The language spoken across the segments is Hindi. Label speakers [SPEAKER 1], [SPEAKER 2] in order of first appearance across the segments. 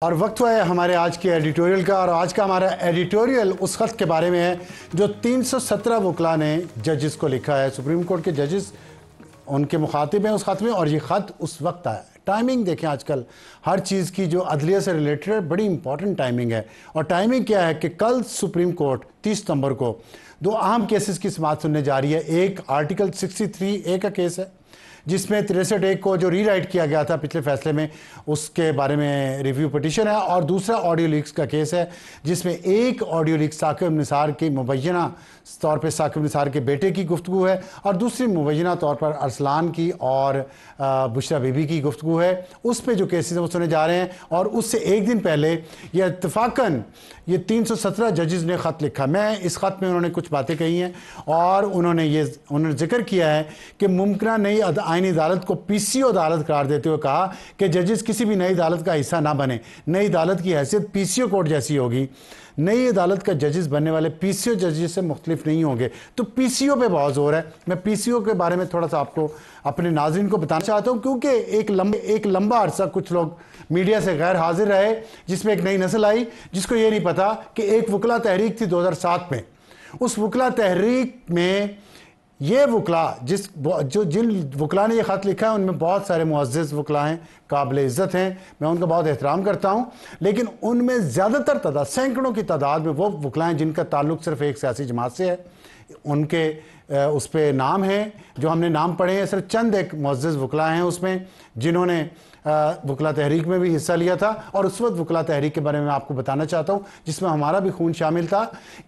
[SPEAKER 1] और वक्त हुआ है हमारे आज के एडिटोरियल का। और आज का हमारा एडिटोरियल उस खत के बारे में है जो 317 वकला ने जजेस को लिखा है। सुप्रीम कोर्ट के जजेस उनके मुखातिब हैं उस खत में, और ये खत उस वक्त आया। टाइमिंग देखें, आजकल हर चीज़ की जो अदलिया से रिलेटेड है बड़ी इंपॉर्टेंट टाइमिंग है। और टाइमिंग क्या है कि कल सुप्रीम कोर्ट 30 सितंबर को दो अहम केसेस की समाअत सुनने जा रही है। एक आर्टिकल 63A का केस है जिसमें 63A को जो रीराइट किया गया था पिछले फैसले में, उसके बारे में रिव्यू पिटीशन है। और दूसरा ऑडियो लीक्स का केस है जिसमें एक ऑडियो लीक साकिब निसार की मुबैना तौर पे साकिब निसार के बेटे की गुफ्तगू है, और दूसरी मुबैना तौर पर अरसलान की और बुशरा बीबी की गुफ्तगू है। उस पर जो केसेस वो सुने जा रहे हैं। और उससे एक दिन पहले ये इत्तफाकन ये 317 जजेस ने ख़त लिखा। मैं इस ख़त में उन्होंने कुछ बातें कही हैं और उन्होंने जिक्र किया है कि मुमकिन नई आईनी अदालत को PCO अदालत करार देते हुए कहा कि जजेस किसी भी नई अदालत का हिस्सा ना बने। नई अदालत की हैसियत PCO कोर्ट जैसी होगी। नई अदालत का जजेस बनने वाले PCO जजेस से मुख्तलिफ नहीं होंगे। तो PCO पे बहुत जोर है। मैं PCO के बारे में थोड़ा सा आपको अपने नाज़रीन को बताना चाहता हूँ, क्योंकि एक लंबा अरसा कुछ लोग मीडिया से गैर हाजिर रहे, जिसमें एक नई नस्ल आई जिसको ये नहीं पता कि एक वकला तहरीक थी 2007 में। उस वकला तहरीक में ये वकला जिन वकला ने ये ख़त लिखा है उनमें बहुत सारे मुअज़्ज़ज़ वकला हैं, काबिल इज़्ज़त हैं, मैं उनका बहुत एहतराम करता हूँ। लेकिन उनमें ज़्यादातर तादाद, सैकड़ों की तादाद में वो वकला हैं जिनका ताल्लुक़ सिर्फ़ एक सियासी जमात से है। उनके उस पर नाम हैं जो हमने नाम पढ़े हैं। सिर्फ चंद एक मुअज़्ज़ज़ वकला हैं उसमें जिन्होंने वकला तहरीक में भी हिस्सा लिया था। और उस वक्त वकला तहरीक के बारे में आपको बताना चाहता हूँ जिसमें हमारा भी खून शामिल था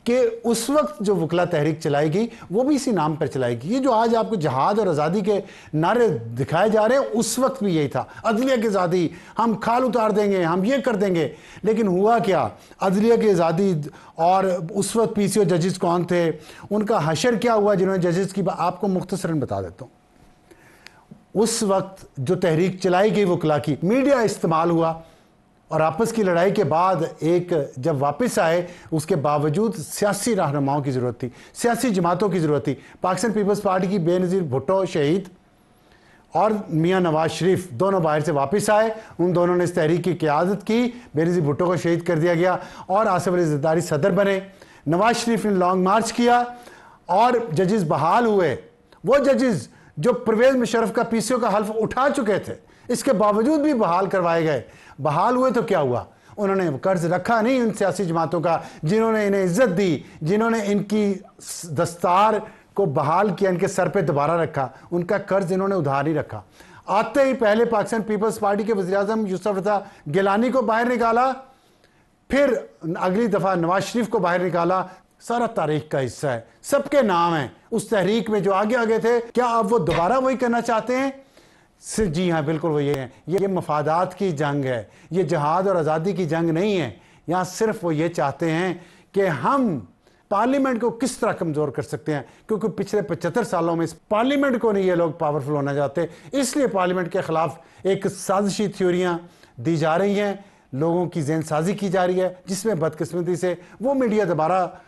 [SPEAKER 1] कि उस वक्त जो वकला तहरीक चलाई गई वो भी इसी नाम पर चलाई गई। ये जो आज आपको जहाद और आज़ादी के नारे दिखाए जा रहे हैं उस वक्त भी यही था, अदलिया की आज़ादी, हम खाल उतार देंगे, हम ये कर देंगे। लेकिन हुआ क्या, अदलिया की आज़ादी और उस वक्त PCO जजेस कौन थे, उनका हशर क्या हुआ जिन्होंने जजेस की आपको मुख्तसरन बता देता हूँ। उस वक्त जो तहरीक चलाई गई वकला की, मीडिया इस्तेमाल हुआ और आपस की लड़ाई के बाद एक जब वापस आए उसके बावजूद सियासी रहनुमाओं की ज़रूरत थी, सियासी जमातों की ज़रूरत थी। पाकिस्तान पीपल्स पार्टी की बेनज़ीर भुट्टो शहीद और मियाँ नवाज शरीफ दोनों बाहर से वापस आए। उन दोनों ने इस तहरीक की क़यादत की। बेनज़ीर भुट्टो को शहीद कर दिया गया और आसिफ अली ज़रदारी सदर बने। नवाज शरीफ ने लॉन्ग मार्च किया और जजेस बहाल हुए। वो जजेस जो परवेज़ मुशर्रफ का PCO का हल्फ उठा चुके थे, इसके बावजूद भी बहाल करवाए गए। बहाल हुए तो क्या हुआ, उन्होंने कर्ज रखा नहीं उन सियासी जमातों का जिन्होंने इन्हें इज्जत दी, जिन्होंने इनकी दस्तार को बहाल किया, इनके सर पे दोबारा रखा। उनका कर्ज इन्होंने उधार नहीं रखा। आते ही पहले पाकिस्तान पीपल्स पार्टी के वज़ीर-ए-आज़म यूसुफ रज़ा गिलानी को बाहर निकाला, फिर अगली दफ़ा नवाज शरीफ को बाहर निकाला। सारा तारीख का हिस्सा है, सबके नाम हैं उस तहरीक में जो आगे आगे थे। क्या अब वो दोबारा वही करना चाहते हैं? जी हाँ, बिल्कुल वही है। ये मफादात की जंग है, ये जहाद और आज़ादी की जंग नहीं है। यहाँ सिर्फ वो ये चाहते हैं कि हम पार्लियामेंट को किस तरह कमज़ोर कर सकते हैं, क्योंकि पिछले 75 सालों में इस पार्लियामेंट को नहीं ये लोग पावरफुल होना चाहते। इसलिए पार्लियामेंट के ख़िलाफ़ एक साजिशी थ्योरियाँ दी जा रही हैं, लोगों की जहन साजी की जा रही है, जिसमें बदकिस्मती से वो मीडिया दोबारा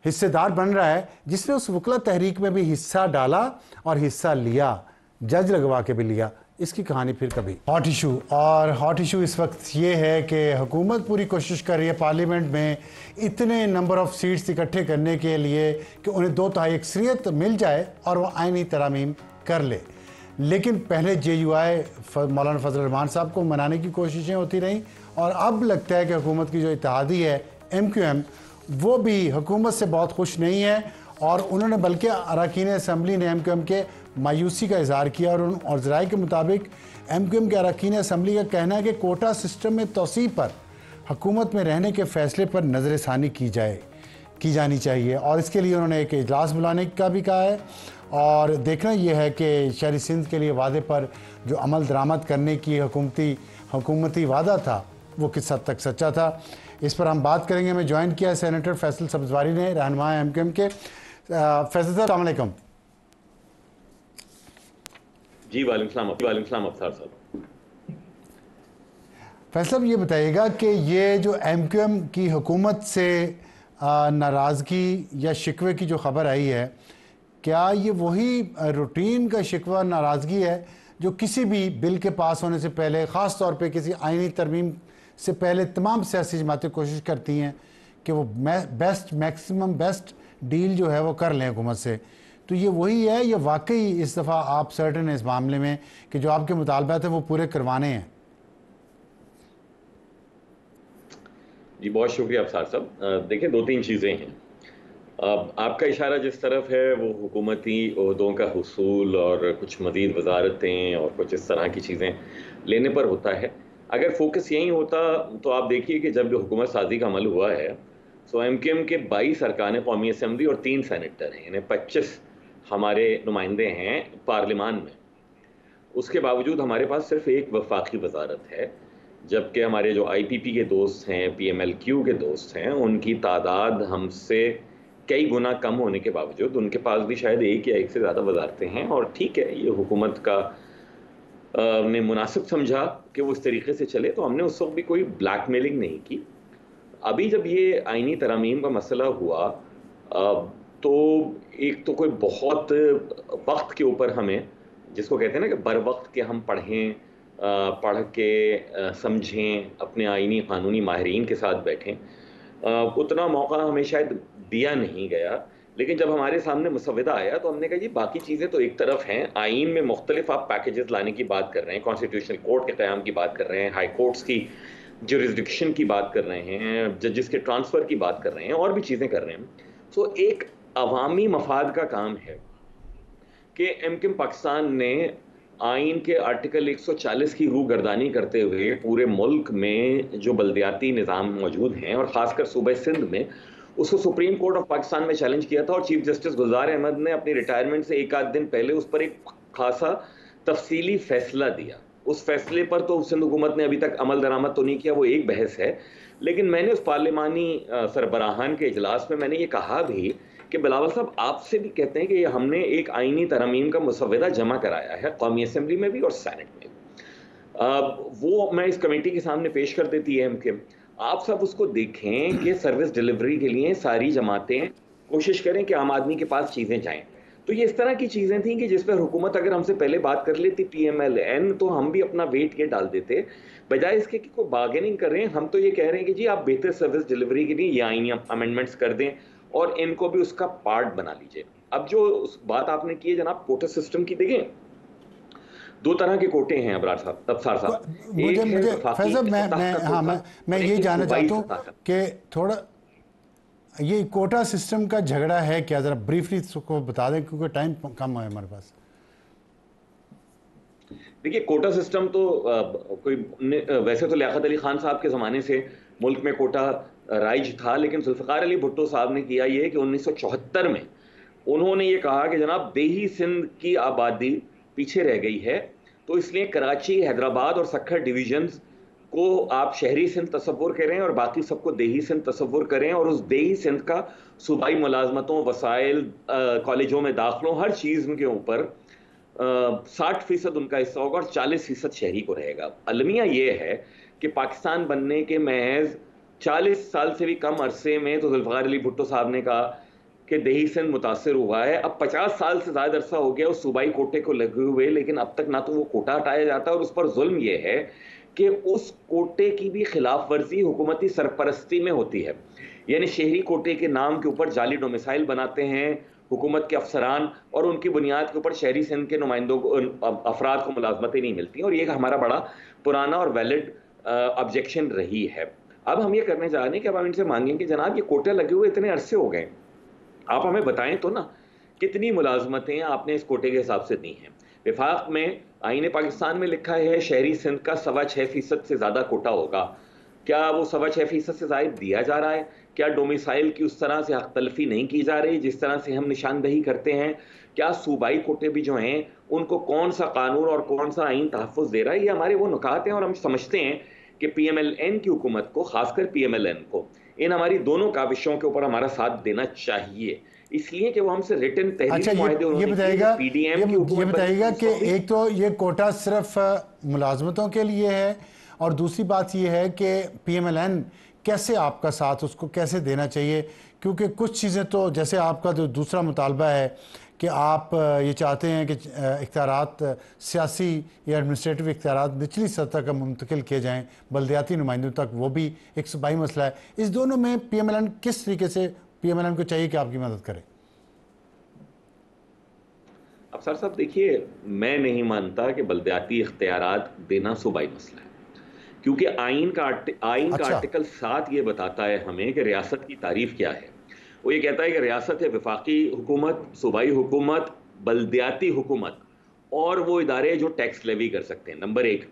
[SPEAKER 1] हिस्सेदार बन रहा है जिसने उस वकला तहरीक में भी हिस्सा डाला और हिस्सा लिया, जज लगवा के भी लिया। इसकी कहानी फिर कभी। हॉट इशू, और हॉट इशू इस वक्त ये है कि हुकूमत पूरी कोशिश कर रही है पार्लियामेंट में इतने नंबर ऑफ सीट्स इकट्ठे करने के लिए कि उन्हें 2/3 अक्सरियत मिल जाए और वो आईनी तरमीम कर ले। लेकिन पहले JUI मौलाना फजल रहमान साहब को मनाने की कोशिशें होती रहीं, और अब लगता है कि हुकूमत की जो इत्तेहादी है MQM वो भी हुकूमत से बहुत खुश नहीं है। और उन्होंने बल्कि अरकान असम्बली ने MQM के मायूसी का इजहार किया। और ज़राए के मुताबिक MQM के अरकान असम्बली का कहना है कि कोटा सिस्टम में तोसी पर हुकूमत में रहने के फ़ैसले पर नज़रसानी की जानी चाहिए। और इसके लिए उन्होंने एक इजलास बुलाने का भी कहा है। और देखना यह है कि शहरी सिंध के लिए वादे पर जो अमल दरामद करने की हुकूमती वादा था वो किस हद तक सच्चा था, इस पर हम बात करेंगे। मैं ज्वाइन किया सेनेटर फैसल सब्ज़वारी ने, रहनुमा MQM के। फैसल साहब अस्सलाम वालेकुम।
[SPEAKER 2] जी वालेकुम सलाम अफ्तार साहब।
[SPEAKER 1] फैसल साहब ये बताइएगा कि ये जो MQM की हुकूमत से नाराज़गी या शिकवे की जो ख़बर आई है, क्या ये वही रूटीन का शिकवा नाराज़गी है जो किसी भी बिल के पास होने से पहले, ख़ास तौर पे किसी आईनी तरमीम से पहले तमाम सियासी जमातें कोशिश करती हैं कि वो मैक्सिमम बेस्ट डील जो है वो कर लें हुकूमत से। तो ये वही है, ये वाकई इस दफ़ा आप सर्टन है इस मामले में कि जो आपके मुतालबात हैं वो पूरे करवाने हैं?
[SPEAKER 2] जी बहुत शुक्रिया अफसार साहब। देखिए, दो तीन चीज़ें हैं। आपका इशारा जिस तरफ है वो हुकूमती ओहदों का हुसूल और कुछ मज़ीद वजारतें और कुछ इस तरह की चीज़ें लेने पर होता है। अगर फोकस यही होता तो आप देखिए कि जब हुकूमत साजी का अमल हुआ है तो MKM के 22 अरकान कौमी असम्बली और 3 सेनेटर हैं, यानी 25 हमारे नुमाइंदे हैं पार्लियामान में। उसके बावजूद हमारे पास सिर्फ एक वफाकी वजारत है, जबकि हमारे जो IPP के दोस्त हैं, PMLQ के दोस्त हैं, उनकी तादाद हमसे कई गुना कम होने के बावजूद उनके पास भी शायद एक या एक से ज़्यादा वजारतें हैं। और ठीक है, ये हुकूमत का ने मुनासिब समझा कि वो इस तरीके से चले, तो हमने उस वक्त भी कोई ब्लैकमेलिंग नहीं की। अभी जब ये आईनी तरमीम का मसला हुआ तो एक तो कोई बहुत वक्त के ऊपर हमें, जिसको कहते हैं ना कि बर वक्त के हम पढ़ें, पढ़ के समझें, अपने आईनी कानूनी माहिरीन के साथ बैठें, उतना मौका हमें शायद दिया नहीं गया। लेकिन जब हमारे सामने मुसविदा आया तो हमने कहा जी बाकी चीज़ें तो एक तरफ हैं, आइन में मुख्तलिफ आप पैकेजेस लाने की बात कर रहे हैं, कॉन्स्टिट्यूशनल कोर्ट के क़याम की बात कर रहे हैं, हाई कोर्ट्स की जुरिस्डिक्शन की बात कर रहे हैं, जजेस के ट्रांसफ़र की बात कर रहे हैं, और भी चीज़ें कर रहे हैं। तो एक अवामी मफाद का काम है कि MKM पाकिस्तान ने आइन के आर्टिकल 140 की रूगर्दानी करते हुए पूरे मुल्क में जो बल्दियाती निज़ाम मौजूद हैं और ख़ासकर सूबे सिंध में, उसको सुप्रीम कोर्ट ऑफ पाकिस्तान में चैलेंज किया था। और चीफ जस्टिस गुलजार अहमद ने अपनी रिटायरमेंट से एक आध दिन पहले उस पर एक खासा तफसीली फैसला दिया। उस फैसले पर तो सिंध हुकूमत ने अभी तक अमल दरामद तो नहीं किया, वो एक बहस है। लेकिन मैंने उस पार्लिमानी सरबराहान के इजलास में मैंने ये कहा भी कि बिलावल साहब आपसे भी कहते हैं कि हमने एक आईनी तरमीम का मुसविदा जमा कराया है कौमी असम्बली में भी और सेनेट में भी। वो मैं इस कमेटी के सामने पेश कर देती है MKM। आप सब उसको देखें कि सर्विस डिलीवरी के लिए सारी जमातें कोशिश करें कि आम आदमी के पास चीज़ें जाएं। तो ये इस तरह की चीज़ें थी कि जिस पर हुकूमत अगर हमसे पहले बात कर लेती PMLN तो हम भी अपना वेट के डाल देते, बजाय इसके कि कोई बार्गेनिंग कर रहे हैं। हम तो ये कह रहे हैं कि जी आप बेहतर सर्विस डिलीवरी के लिए ये आईनी अमेंडमेंट्स कर दें और इनको भी उसका पार्ट बना लीजिए। अब जो उस बात आपने की है जनाब कोटा सिस्टम की, देखें दो तरह के कोटे हैं अफसार साहब।
[SPEAKER 1] मुझे फैज़ल मैं ये जानना चाहता हूँ कि थोड़ा ये कोटा सिस्टम का झगड़ा है क्या, जरा ब्रीफली इसको बता दें क्योंकि टाइम कम है हमारे पास।
[SPEAKER 2] देखिए, कोटा सिस्टम तो कोई वैसे तो लियाकत अली खान साहब के ज़माने से मुल्क में कोटा राइज था, लेकिन जुल्फ़िकार अली भुट्टो साहब ने किया ये कि 1974 में उन्होंने ये कहा कि जनाब देही सिंध की आबादी पीछे रह गई है, तो इसलिए कराची, हैदराबाद और सक्खर डिवीजन्स को आप शहरी सिंध तस्वुर करें और बाकी सबको देही सिंध तस्वुर करें, और उस देही सिंध का सूबाई मुलाजमतों, वसाइल, कॉलेजों में दाखिलों, हर चीज़ के ऊपर 60% उनका हिस्सा होगा और 40% शहरी को रहेगा। अलमिया ये है कि पाकिस्तान बनने के महज 40 साल से भी कम अरसे में तो जुल्फ़िकार अली भुट्टो साहब ने कहा कि देही सिंध मुतासर हुआ है। अब 50 साल से ज़्यादा अरसा हो गया उस सूबाई कोटे को लगे हुए, लेकिन अब तक ना तो वो कोटा हटाया जाता है, और उस पर जुल्म ये है कि उस कोटे की भी खिलाफ वर्जी हुकूमती सरपरस्ती में होती है। यानी शहरी कोटे के नाम के ऊपर जाली डोमिसाइल बनाते हैं हुकूमत के अफसरान, और उनकी बुनियाद के ऊपर शहरी सिंध के नुमाइंदों को, अफराद को मुलाजमतें नहीं मिलती, और ये हमारा बड़ा पुराना और वैलिड ऑब्जेक्शन रही है। अब हम ये करने जा रहे हैं कि अब हम इनसे मांगें कि जनाब ये कोटे लगे हुए इतने अरसे हो गए, आप हमें बताएं तो ना कितनी मुलाजमतें आपने इस कोटे के हिसाब से दी हैं। विफाक में आईने पाकिस्तान में लिखा है शहरी सिंध का 6.25% से ज़्यादा कोटा होगा। क्या वो 6.25% से ज़ायद दिया जा रहा है? क्या डोमिसाइल की उस तरह से हक तलफी नहीं की जा रही जिस तरह से हम निशानदही करते हैं? क्या सूबाई कोटे भी जो हैं उनको कौन सा कानून और कौन सा आइन तहफ़्फ़ुज़ दे रहा है? ये हमारे वो नुकात हैं, और हम समझते हैं कि PMLN की हुकूमत को, खासकर PMLN को, इन हमारी दोनों काविशों के ऊपर हमारा साथ देना चाहिए, इसलिए कि वो हमसे रिटन तहरीर
[SPEAKER 1] अच्छा, ये बताइएगा कि एक तो ये कोटा सिर्फ मुलाजमतों के लिए है, और दूसरी बात ये है कि PMLN कैसे आपका साथ उसको कैसे देना चाहिए, क्योंकि कुछ चीज़ें तो जैसे आपका जो दूसरा मुतालबा है कि आप ये चाहते हैं कि इख्तियारात सियासी या एडमिनिस्ट्रेटिव इख्तियारात निचली सतह का मुंतकिल किए जाएँ बल्दियाती नुमाइंदों तक, वो भी एक सूबाई मसला है। इस दोनों में PMLN किस तरीके से PMLN को चाहिए कि आपकी मदद करे?
[SPEAKER 2] अब सर साहब देखिए, मैं नहीं मानता कि बल्दियाती इख्तियारात देना सूबाई मसला है, क्योंकि आइन का
[SPEAKER 1] अच्छा।
[SPEAKER 2] आर्टिकल 7 ये बताता है हमें कि रियासत की तारीफ क्या है। वो ये कहता है कि रियासत है वफाकी हुकूमत, सूबाई हुकूमत, बल्दियाती हुकूमत और वो इदारे जो टैक्स लेवी कर सकते हैं, नंबर 1।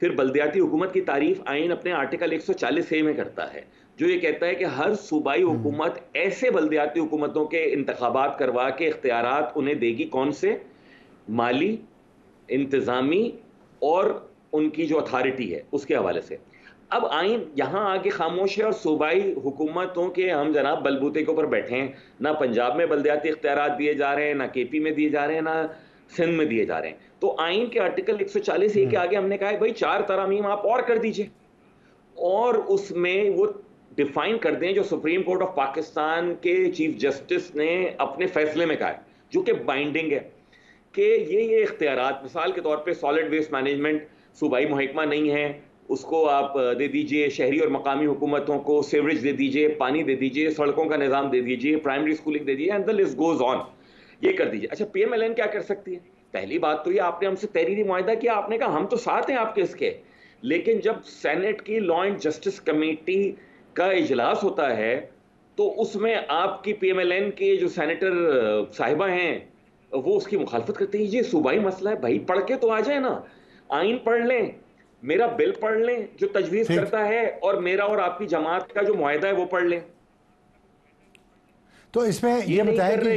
[SPEAKER 2] फिर बल्दियाती हुकूमत की तारीफ आइन अपने आर्टिकल 140A में करता है, जो ये कहता है कि हर सूबाई हुकूमत ऐसे बल्दियाती हुकूमतों के इंतखाबात करवा के इख्तियारात उन्हें देगी, कौन से? माली, इंतजामी और उनकी जो अथॉरिटी है उसके हवाले से। अब आइन यहां आके खामोश है और सूबाई हुकूमतों के हम जनाब बलबूते के ऊपर बैठे हैं। ना पंजाब में बल्दियाती इख्तियारात दिए जा रहे हैं, ना KP में दिए जा रहे हैं, ना सिंध में दिए जा रहे हैं। तो आइन के आर्टिकल 140A के आगे हमने कहा है भाई 4 तरामीम आप और कर दीजिए, और उसमें वो डिफाइन कर दें जो सुप्रीम कोर्ट ऑफ पाकिस्तान के चीफ जस्टिस ने अपने फैसले में कहा है, जो कि बाइंडिंग है, कि ये इख्तियारात मिसाल के तौर पे सॉलिड वेस्ट मैनेजमेंट सूबाई महकमा नहीं है, उसको आप दे दीजिए, शहरी और मकामी हुकूमतों को सीवरेज दे दीजिए, पानी दे दीजिए, सड़कों का निज़ाम दे दीजिए, प्राइमरी स्कूलिंग दे दीजिए, and the list goes on. ये कर दीजिए। अच्छा, PMLN क्या कर सकती है? पहली बात तो ये, आपने हमसे तहरीरी मुआहिदा किया, आपने कहा हम तो साथ हैं आपके इसके, लेकिन जब सेनेट की लॉ एंड जस्टिस कमेटी का इजलास होता है तो उसमें आपकी PMLN के जो सेनेटर साहिबा हैं वो उसकी मुखालफत करते हैं। ये सूबाई मसला है भाई, पढ़ के तो आ जाए ना, आइन पढ़ लें, मेरा बिल पढ़ लें जो तजवीज करता है, और मेरा और आपकी जमात का जो मुआहिदा है वो पढ़ लें।
[SPEAKER 1] तो इसमें ये बताएं कि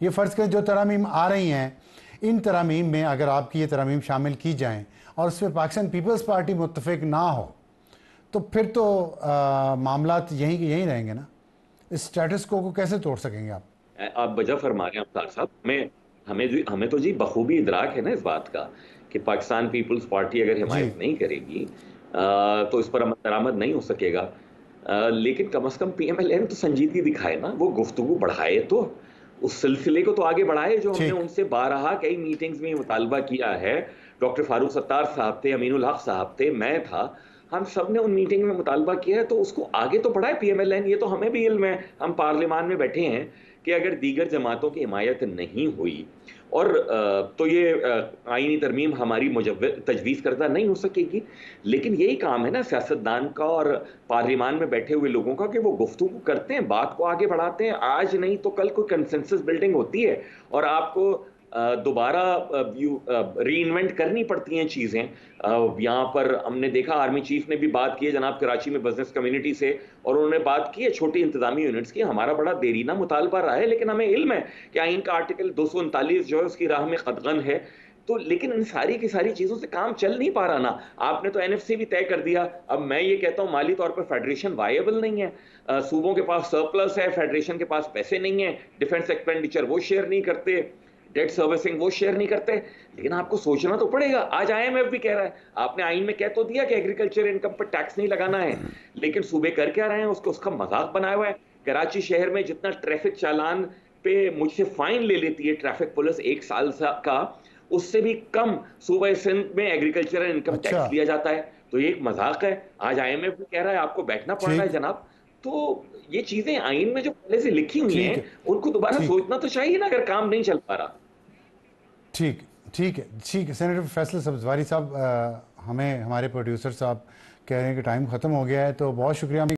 [SPEAKER 1] ये फ़र्ज़ करें जो तरामीम आ रही हैं, इन तरामीम में अगर आपकी ये तरामीम शामिल की जाएं और उसमें पाकिस्तान पीपल्स पार्टी मुत्तफिक ना हो, तो फिर तो मामलात यहीं रहेंगे ना। इस स्टेटस को कैसे तोड़ सकेंगे आप?
[SPEAKER 2] आप वजह फरमा रहे हैं अफ्तार साहब। हमें तो जी बखूबी इदराक है ना इस बात का कि पाकिस्तान पीपल्स पार्टी अगर हिमायत नहीं करेगी तो इस पर अमल दरामद नहीं हो सकेगा। लेकिन कम से कम PMLN तो संजीदगी दिखाए ना, वो गुफ्तगू बढ़ाए, तो उस सिलसिले को तो आगे बढ़ाए जो हमने उनसे बारहा कई मीटिंग्स में मुतालबा किया है। डॉक्टर फारूक सत्तार साहब थे, अमीनुल हक साहब थे, मैं था, हम सब ने उन मीटिंग में मुतालबा किया है, तो उसको आगे तो बढ़ाए PMLN। ये तो हमें भी इल्म है, हम पार्लियामान में बैठे हैं, कि अगर दीगर जमातों की हिमायत नहीं हुई और तो ये आईनी तरमीम हमारी तजवीज़ करदा नहीं हो सकेगी। लेकिन यही काम है ना सियासतदान का और पार्लियामान में बैठे हुए लोगों का, कि वो गुफ्तगू करते हैं, बात को आगे बढ़ाते हैं। आज नहीं तो कल कोई कंसेंसस बिल्डिंग होती है और आपको दोबारा रीइन्वेंट करनी पड़ती हैं चीज़ें। यहाँ पर हमने देखा आर्मी चीफ ने भी बात की है जनाब कराची में बिजनेस कम्युनिटी से, और उन्होंने बात की है छोटी इंतजामी यूनिट्स की। हमारा बड़ा देरीना मुतालबा रहा है, लेकिन हमें इल्म है कि आइन का आर्टिकल 239 जो है उसकी राह में कदगन है। तो लेकिन इन सारी की सारी चीज़ों से काम चल नहीं पा रहा ना। आपने तो NFC भी तय कर दिया। अब मैं ये कहता हूँ माली तौर पर फेडरेशन वायबल नहीं है, सूबों के पास सरप्लस है, फेडरेशन के पास पैसे नहीं है, डिफेंस एक्सपेंडिचर वो शेयर नहीं करते, डेट सर्विसिंग वो शेयर नहीं करते। लेकिन आपको सोचना तो पड़ेगा। आज IMF भी कह रहा है, आपने आइन में कह तो दिया कि एग्रीकल्चर इनकम पर टैक्स नहीं लगाना है, लेकिन सूबे कर क्या रहे हैं उसका मजाक बनाया हुआ है। कराची शहर में जितना ट्रैफिक चालान पे मुझसे फाइन ले लेती है ट्रैफिक पुलिस 1 साल का, उससे भी कम सूबे सिंध में एग्रीकल्चर इनकम टैक्स लिया जाता है। तो ये एक मजाक है। आज IMF भी कह रहा है आपको बैठना पड़ रहा है जनाब। तो ये चीजें आइन में जो पहले से लिखी हुई हैं उनको दोबारा सोचना तो चाहिए ना, अगर काम नहीं चल पा रहा।
[SPEAKER 1] ठीक है सेनेटर फैसल सब्जवारी साहब, हमें हमारे प्रोड्यूसर साहब कह रहे हैं कि टाइम ख़त्म हो गया है, तो बहुत शुक्रिया।